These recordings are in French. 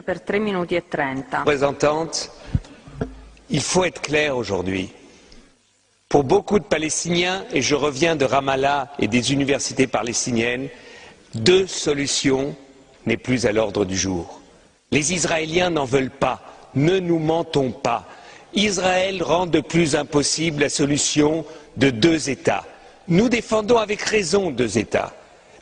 Per 3 minuti e 30. Représentante, il faut être clair aujourd'hui. Pour beaucoup de Palestiniens, et je reviens de Ramallah et des universités palestiniennes, deux solutions n'est plus à l'ordre du jour. Les Israéliens n'en veulent pas, ne nous mentons pas. Israël rend de plus impossible la solution de deux États. Nous défendons avec raison deux États.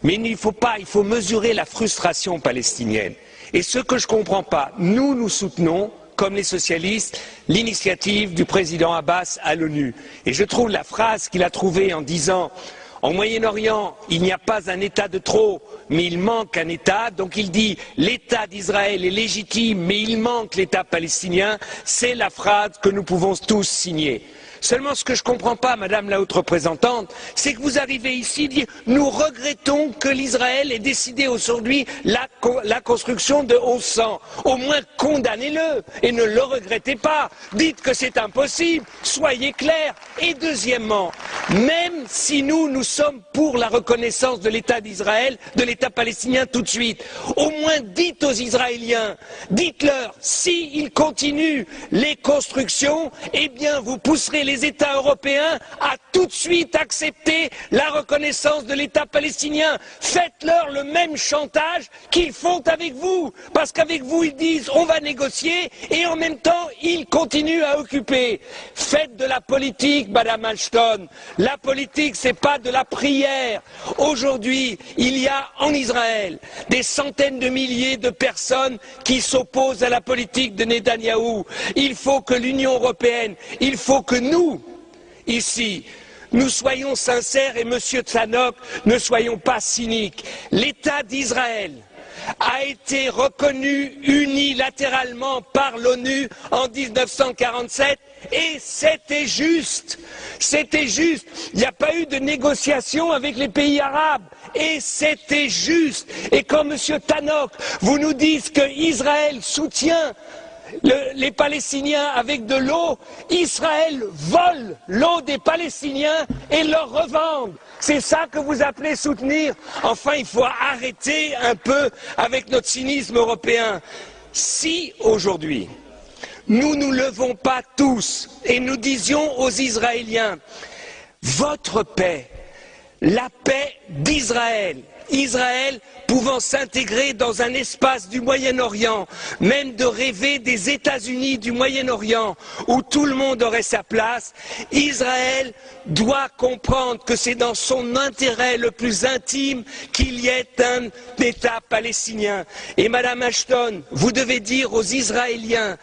Mais il faut mesurer la frustration palestinienne. Et ce que je ne comprends pas, nous soutenons, comme les socialistes, l'initiative du président Abbas à l'ONU. Et je trouve la phrase qu'il a trouvée en disant « En Moyen-Orient, il n'y a pas un État de trop, mais il manque un État. » Donc il dit « L'État d'Israël est légitime, mais il manque l'État palestinien. » C'est la phrase que nous pouvons tous signer. Seulement, ce que je ne comprends pas, Madame la Haute Représentante, c'est que vous arrivez ici à dire « Nous regrettons que l'Israël ait décidé aujourd'hui la construction de 1100. » Au moins, condamnez-le et ne le regrettez pas. Dites que c'est impossible. Soyez clairs. Et deuxièmement, même si nous sommes pour la reconnaissance de l'État d'Israël, de l'État palestinien tout de suite, au moins dites aux Israéliens, dites-leur, s'ils continuent les constructions, eh bien vous pousserez les États européens à tout de suite accepter la reconnaissance de l'État palestinien. Faites-leur le même chantage qu'ils font avec vous, parce qu'avec vous ils disent on va négocier et en même temps ils continuent à occuper. Faites de la politique, Madame Ashton. La politique, c'est pas de la prière. Aujourd'hui, il y a en Israël des centaines de milliers de personnes qui s'opposent à la politique de Netanyahou. Il faut que l'Union européenne, il faut que nous, ici, nous soyons sincères et Monsieur Tzanok, ne soyons pas cyniques. L'État d'Israël a été reconnu unilatéralement par l'ONU en 1947 et c'était juste. C'était juste. Il n'y a pas eu de négociation avec les pays arabes et c'était juste. Et quand Monsieur Tannock, vous nous dites qu'Israël soutient les Palestiniens avec de l'eau, Israël vole l'eau des Palestiniens et leur revend. C'est ça que vous appelez soutenir? Enfin, il faut arrêter un peu avec notre cynisme européen. Si aujourd'hui, nous nous levons pas tous et nous disions aux Israéliens, votre paix, la paix d'Israël, Israël pouvant s'intégrer dans un espace du Moyen-Orient, même de rêver des États-Unis du Moyen-Orient, où tout le monde aurait sa place, Israël doit comprendre que c'est dans son intérêt le plus intime qu'il y ait un État palestinien. Et Madame Ashton, vous devez dire aux Israéliens,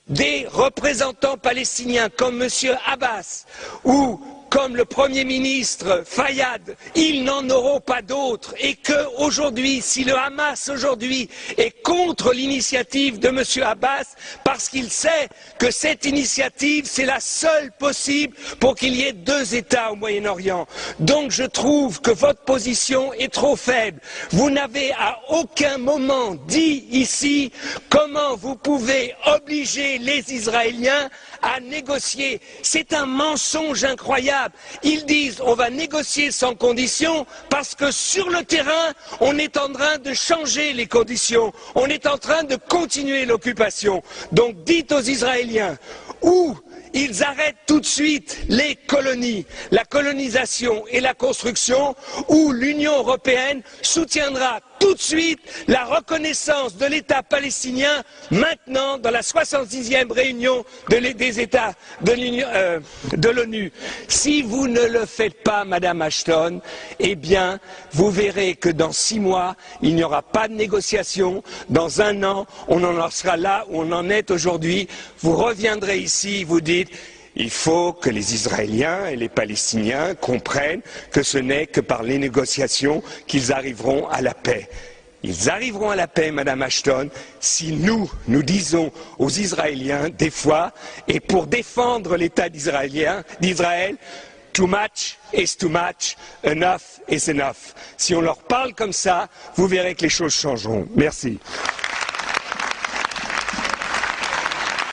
des représentants palestiniens comme M. Abbas ou comme le Premier ministre Fayyad, ils n'en auront pas d'autres et qu'aujourd'hui, si le Hamas aujourd'hui est contre l'initiative de M. Abbas, parce qu'il sait que cette initiative, c'est la seule possible pour qu'il y ait deux États au Moyen-Orient. Donc je trouve que votre position est trop faible. Vous n'avez à aucun moment dit ici comment vous pouvez obliger les Israéliens à négocier. C'est un mensonge incroyable. Ils disent on va négocier sans conditions parce que sur le terrain, on est en train de changer les conditions. On est en train de continuer l'occupation. Donc dites aux Israéliens où ils arrêtent tout de suite les colonies, la colonisation et la construction, où l'Union européenne soutiendra tout de suite la reconnaissance de l'État palestinien maintenant dans la 66e réunion des États de l'ONU. Si vous ne le faites pas, Madame Ashton, eh bien, vous verrez que dans 6 mois, il n'y aura pas de négociation. Dans 1 an, on en sera là où on en est aujourd'hui. Vous reviendrez ici, vous dites il faut que les Israéliens et les Palestiniens comprennent que ce n'est que par les négociations qu'ils arriveront à la paix. Ils arriveront à la paix, Madame Ashton, si nous disons aux Israéliens, des fois, et pour défendre l'État d'Israël, too much is too much, enough is enough. Si on leur parle comme ça, vous verrez que les choses changeront. Merci.